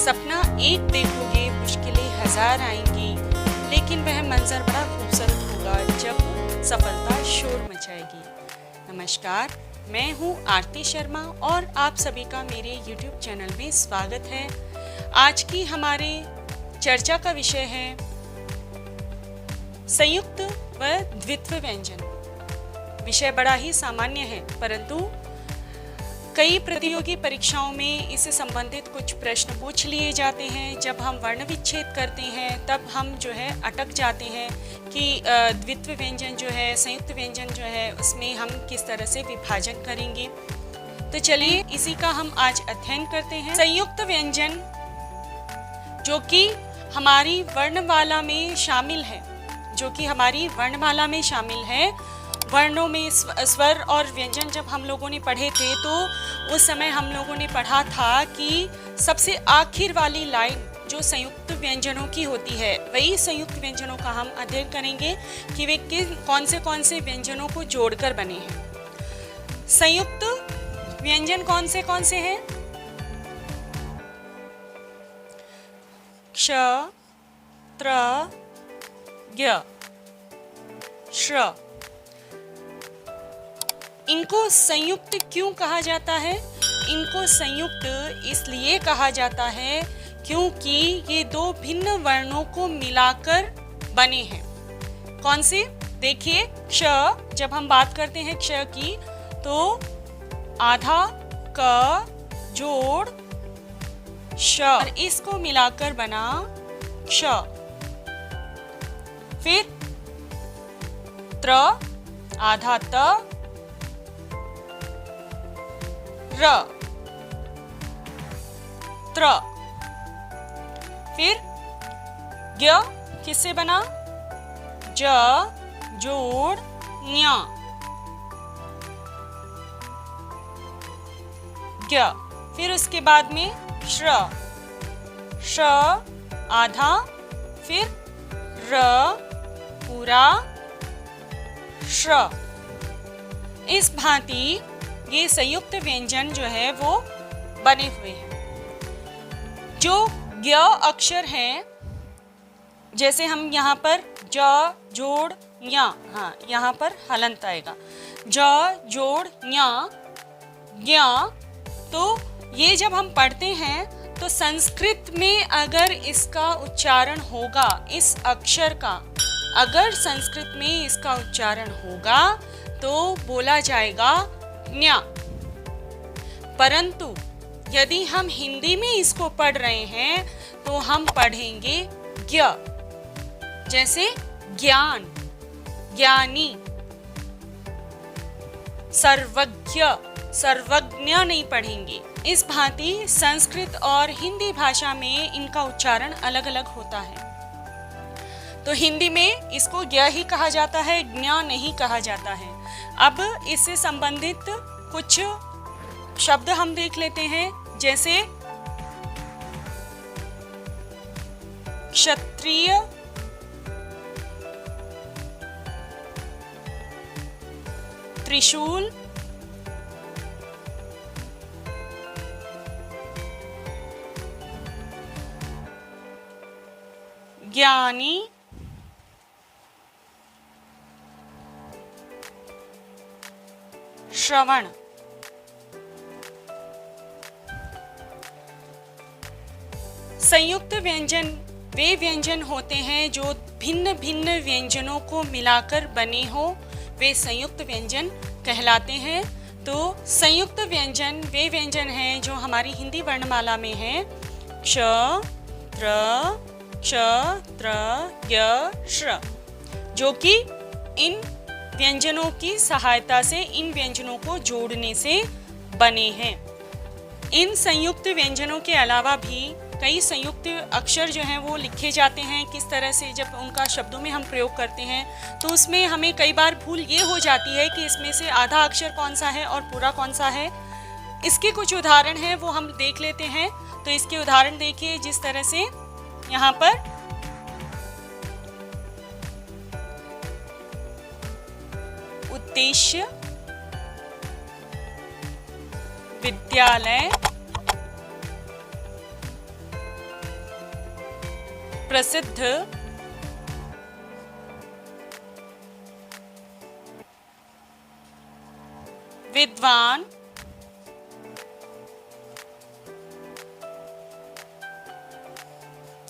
सपना एक देखोगे मुश्किलें हजार आएंगी, लेकिन वह मंजर बड़ा खूबसूरत होगा जब सफलता शोर मचाएगी। नमस्कार, मैं हूँ आरती शर्मा और आप सभी का मेरे YouTube चैनल में स्वागत है। आज की हमारे चर्चा का विषय है संयुक्त व द्वित्व व्यंजन। विषय बड़ा ही सामान्य है, परंतु कई प्रतियोगी परीक्षाओं में इससे संबंधित कुछ प्रश्न पूछ लिए जाते हैं। जब हम वर्ण विच्छेद करते हैं तब हम जो है अटक जाते हैं कि द्वित्व व्यंजन जो है, संयुक्त व्यंजन जो है, उसमें हम किस तरह से विभाजन करेंगे। तो चलिए इसी का हम आज अध्ययन करते हैं। संयुक्त व्यंजन जो कि हमारी वर्णमाला में शामिल है, वर्णों में स्वर और व्यंजन जब हम लोगों ने पढ़े थे तो उस समय हम लोगों ने पढ़ा था कि सबसे आखिर वाली लाइन जो संयुक्त व्यंजनों की होती है, वही संयुक्त व्यंजनों का हम अध्ययन करेंगे कि वे कौन से व्यंजनों को जोड़कर बने हैं। संयुक्त व्यंजन कौन से हैं? क्ष, त्र, ज्ञ, श्र। इनको संयुक्त क्यों कहा जाता है? इनको संयुक्त इसलिए कहा जाता है क्योंकि ये दो भिन्न वर्णों को मिलाकर बने हैं। कौन से? देखिए, क्ष, जब हम बात करते हैं क्ष की तो आधा क जोड़ श, और इसको मिलाकर बना क्ष। फिर त्र, आधा त र, त्र। फिर ज्ञ किससे बना? ज जोड़ न्य, ज्ञ। फिर उसके बाद में श्र, श आधा, फिर र पूरा श्र। इस भांति ये संयुक्त व्यंजन जो है वो बने हुए हैं। जो ज्ञ अक्षर हैं, जैसे हम यहाँ पर ज जोड़ ञ, हाँ यहाँ पर हलंत आएगा, ज जोड़ ञ, ज्ञ। तो ये जब हम पढ़ते हैं तो संस्कृत में अगर इसका उच्चारण होगा, इस अक्षर का अगर संस्कृत में इसका उच्चारण होगा तो बोला जाएगा न्या। परंतु यदि हम हिंदी में इसको पढ़ रहे हैं तो हम पढ़ेंगे ज्ञ। जैसे ज्ञान, ज्ञानी, सर्वज्ञ, सर्वज्ञ नहीं पढ़ेंगे। इस भांति संस्कृत और हिंदी भाषा में इनका उच्चारण अलग अलग होता है। तो हिंदी में इसको ज्ञ ही कहा जाता है, ज्ञ नहीं कहा जाता है। अब इससे संबंधित कुछ शब्द हम देख लेते हैं, जैसे क्षत्रिय, त्रिशूल, ज्ञानी, श्रवण। संयुक्त व्यंजन वे व्यंजन होते हैं जो भिन्न भिन्न व्यंजनों को मिलाकर बने हो, वे संयुक्त व्यंजन कहलाते हैं। तो संयुक्त व्यंजन वे व्यंजन हैं जो हमारी हिंदी वर्णमाला में हैं। क्ष, त्र, ज्ञ, श्र, जो कि इन व्यंजनों की सहायता से, इन व्यंजनों को जोड़ने से बने हैं। इन संयुक्त व्यंजनों के अलावा भी कई संयुक्त अक्षर जो हैं वो लिखे जाते हैं। किस तरह से जब उनका शब्दों में हम प्रयोग करते हैं तो उसमें हमें कई बार भूल ये हो जाती है कि इसमें से आधा अक्षर कौन सा है और पूरा कौन सा है। इसके कुछ उदाहरण हैं, वो हम देख लेते हैं। तो इसके उदाहरण देखिए, जिस तरह से यहाँ पर उद्देश्य, विद्यालय, प्रसिद्ध, विद्वान,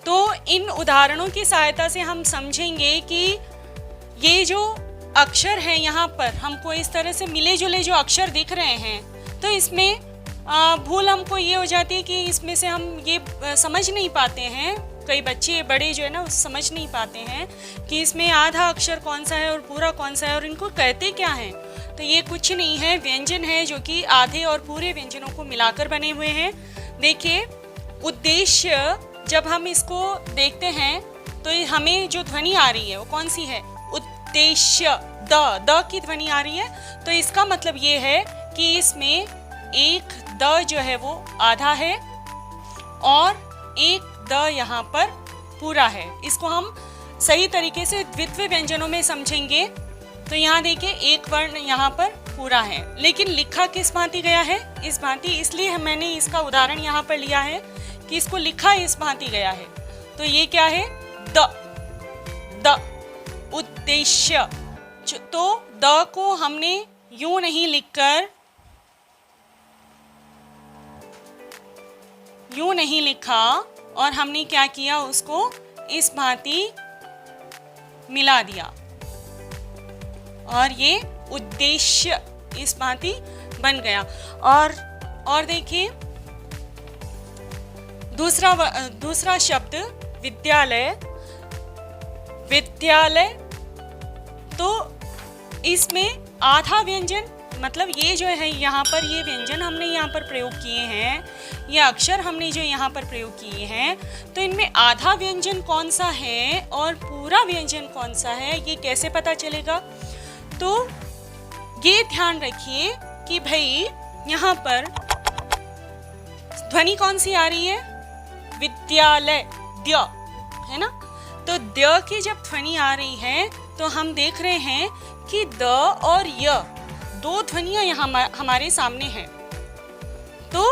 तो इन उदाहरणों की सहायता से हम समझेंगे कि ये जो अक्षर है यहाँ पर हमको इस तरह से मिले जुले जो अक्षर दिख रहे हैं, तो इसमें भूल हमको ये हो जाती है कि इसमें से हम ये समझ नहीं पाते हैं, कई बच्चे बड़े जो है ना समझ नहीं पाते हैं कि इसमें आधा अक्षर कौन सा है और पूरा कौन सा है और इनको कहते क्या हैं। तो ये कुछ नहीं है, व्यंजन है जो कि आधे और पूरे व्यंजनों को मिलाकर बने हुए हैं। देखिए, उद्देश्य जब हम इसको देखते हैं तो हमें जो ध्वनि आ रही है वो कौन सी है? उद्देश्य, द की ध्वनि आ रही है। तो इसका मतलब ये है कि इसमें एक द जो है वो आधा है और एक द यहाँ पर पूरा है। इसको हम सही तरीके से द्वित्व व्यंजनों में समझेंगे। तो यहाँ देखिए, एक वर्ण यहाँ पर पूरा है, लेकिन लिखा किस भांति गया है? इस भांति। इसलिए मैंने इसका उदाहरण यहाँ पर लिया है कि इसको लिखा इस भांति गया है। तो ये क्या है? द उद्देश्य। तो द को हमने यूं नहीं लिखकर, यूं नहीं लिखा और हमने क्या किया, उसको इस भांति मिला दिया और ये उद्देश्य इस भांति बन गया। और देखिए, दूसरा शब्द विद्यालय, विद्यालय, तो इसमें आधा व्यंजन, मतलब ये जो है यहाँ पर, ये व्यंजन हमने यहाँ पर प्रयोग किए हैं, ये अक्षर हमने जो यहाँ पर प्रयोग किए हैं, तो इनमें आधा व्यंजन कौन सा है और पूरा व्यंजन कौन सा है, ये कैसे पता चलेगा? तो ये ध्यान रखिए कि भाई यहाँ पर ध्वनि कौन सी आ रही है? विद्यालय, द्य, है ना? तो द्य की जब ध्वनि आ रही है तो हम देख रहे हैं कि द और य दो ध्वनियां यहाँ हमारे सामने हैं। तो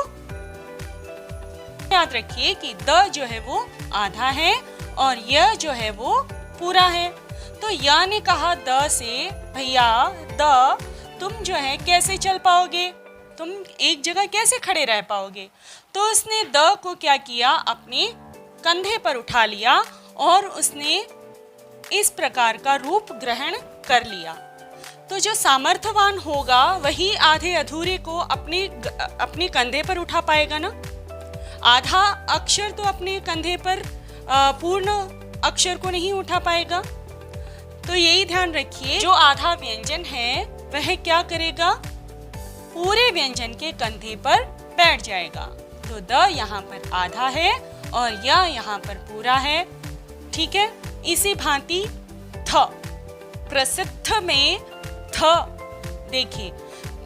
याद रखिए कि द जो है वो आधा है और य जो है वो पूरा है। तो य ने कहा द से, भैया द, तुम जो है कैसे चल पाओगे, तुम एक जगह कैसे खड़े रह पाओगे? तो उसने द को क्या किया, अपने कंधे पर उठा लिया और उसने इस प्रकार का रूप ग्रहण कर लिया। तो जो सामर्थ्यवान होगा वही आधे अधूरे को अपने कंधे पर उठा पाएगा ना। आधा अक्षर तो अपने कंधे पर पूर्ण अक्षर को नहीं उठा पाएगा। तो यही ध्यान रखिए, जो आधा व्यंजन है वह क्या करेगा, पूरे व्यंजन के कंधे पर बैठ जाएगा। तो द यहाँ पर आधा है और य यहाँ पर पूरा है, ठीक है। इसी भांति थ, प्रसिद्ध में थ, देखिए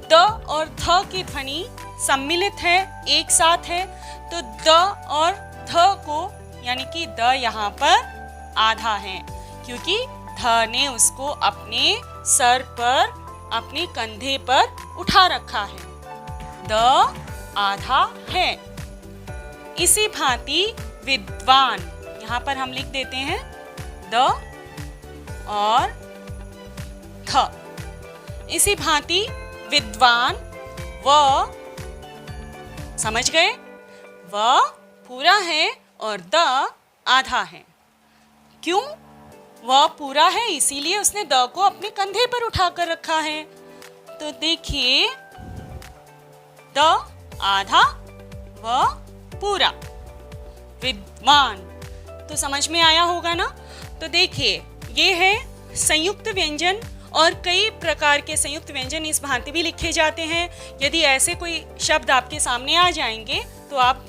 द और थ की ध्वनि सम्मिलित है, एक साथ है। तो द और थ को, यानी कि द यहाँ पर आधा है क्योंकि थ ने उसको अपने सर पर, अपने कंधे पर उठा रखा है। द आधा है। इसी भांति विद्वान, यहाँ पर हम लिख देते हैं द और थ। इसी भांति विद्वान, व, समझ गए, व पूरा है और द आधा है। क्यों? वह पूरा है इसीलिए उसने द को अपने कंधे पर उठाकर रखा है। तो देखिए, द आधा, व पूरा, विद्वान। तो समझ में आया होगा ना। तो देखिए, ये है संयुक्त व्यंजन और कई प्रकार के संयुक्त व्यंजन इस भांति भी लिखे जाते हैं। यदि ऐसे कोई शब्द आपके सामने आ जाएंगे तो आप,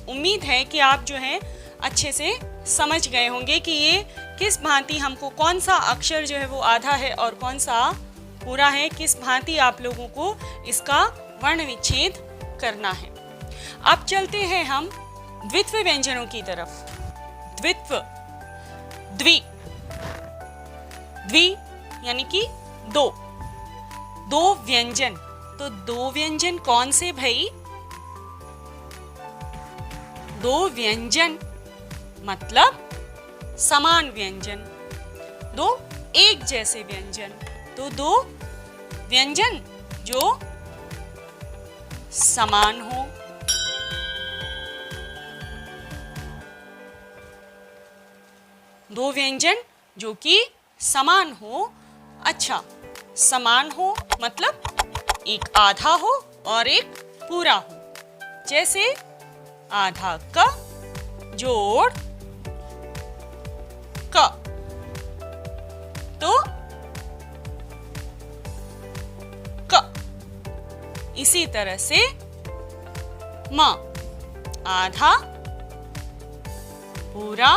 उम्मीद है कि आप जो है अच्छे से समझ गए होंगे कि ये किस भांति हमको, कौन सा अक्षर जो है वो आधा है और कौन सा पूरा है, किस भांति आप लोगों को इसका वर्ण विच्छेद करना है। अब चलते हैं हम द्वित्व व्यंजनों की तरफ। द्वित्व, द्वि, द्वि यानी कि दो, दो व्यंजन। तो दो व्यंजन कौन से भाई? दो व्यंजन मतलब समान व्यंजन, दो एक जैसे व्यंजन, तो दो व्यंजन जो समान हो। दो व्यंजन जो कि समान हो। अच्छा, समान हो मतलब एक आधा हो और एक पूरा हो। जैसे आधा क जोड़ क, तो क। इसी तरह से म, आधा पूरा,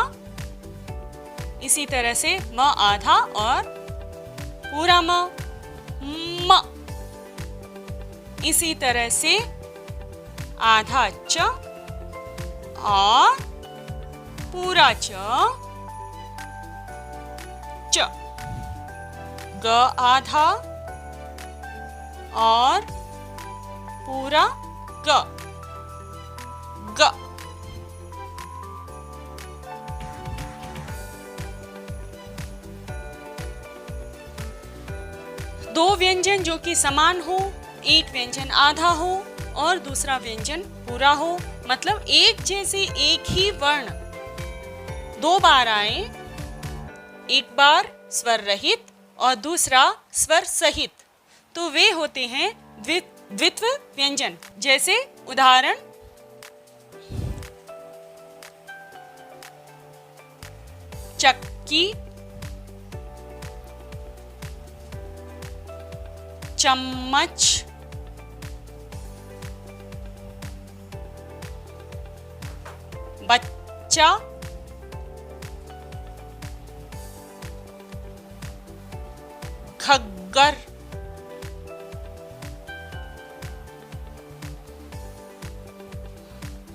इसी तरह से म आधा और पूरा म। इसी तरह से आधा च और पूरा च, च। ग आधा और पूरा ग, ग। दो व्यंजन जो कि समान हो, एक व्यंजन आधा हो और दूसरा व्यंजन पूरा हो, मतलब एक जैसे एक ही वर्ण दो बार आए, एक बार स्वर रहित और दूसरा स्वर सहित, तो वे होते हैं द्वित्व व्यंजन। जैसे उदाहरण, चक्की, चम्मच, बच्चा, खग्गर,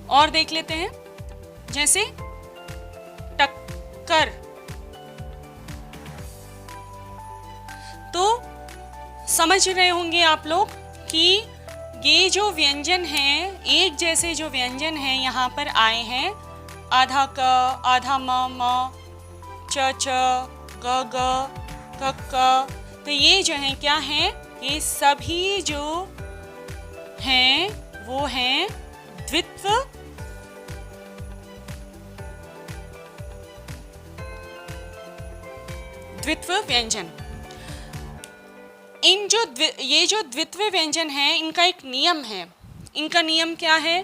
और देख लेते हैं जैसे टक्कर। तो समझ रहे होंगे आप लोग कि ये जो व्यंजन हैं, एक जैसे जो व्यंजन हैं यहाँ पर आए हैं, आधा क, आधा म, च, ग, क, क। तो ये जो हैं क्या हैं, ये सभी जो हैं वो हैं द्वित्व व्यंजन। ये जो द्वित्व व्यंजन है, इनका एक नियम है। इनका नियम क्या है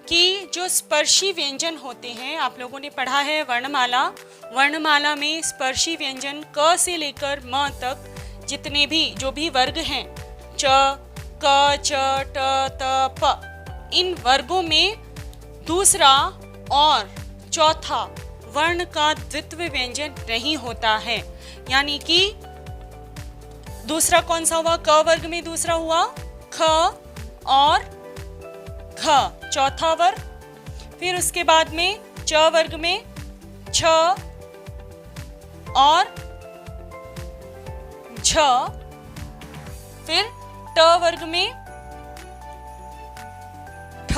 कि जो स्पर्शी व्यंजन होते हैं, आप लोगों ने पढ़ा है वर्णमाला, वर्णमाला में स्पर्शी व्यंजन क से लेकर म तक जितने भी जो भी वर्ग हैं, च, क, च, ट, त, प, इन वर्गों में दूसरा और चौथा वर्ण का द्वित्व व्यंजन नहीं होता है। यानी कि दूसरा कौन सा हुआ, क वर्ग में दूसरा हुआ ख और घ, चौथा वर्ग। फिर उसके बाद में च वर्ग में छ और झ। फिर ट वर्ग में ठ,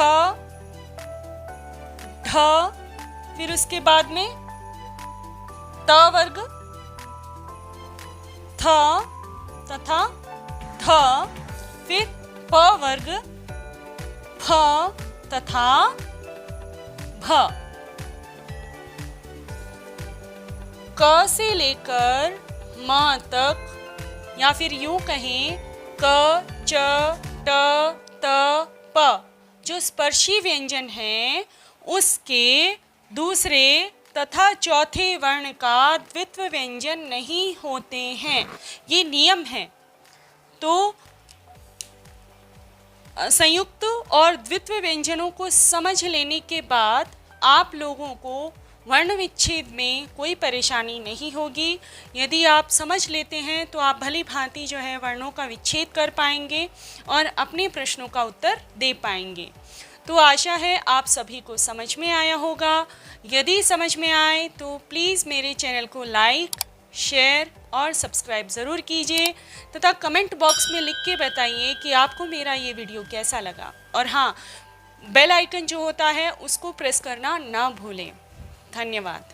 ढ। फिर उसके बाद में त वर्ग, थ तथा ध। फिर प वर्ग, फ तथा भ। क से लेकर म तक, या फिर यूं कहें क, च, ट, त, प, जो स्पर्शी व्यंजन है उसके दूसरे तथा चौथे वर्ण का द्वित्व व्यंजन नहीं होते हैं। ये नियम है। तो संयुक्त और द्वित्व व्यंजनों को समझ लेने के बाद आप लोगों को वर्ण विच्छेद में कोई परेशानी नहीं होगी। यदि आप समझ लेते हैं तो आप भली भांति जो है वर्णों का विच्छेद कर पाएंगे और अपने प्रश्नों का उत्तर दे पाएंगे। तो आशा है आप सभी को समझ में आया होगा। यदि समझ में आए तो प्लीज़ मेरे चैनल को लाइक, शेयर और सब्सक्राइब ज़रूर कीजिए तथा कमेंट बॉक्स में लिख के बताइए कि आपको मेरा ये वीडियो कैसा लगा। और हाँ, बेल आइकन जो होता है उसको प्रेस करना ना भूलें। धन्यवाद।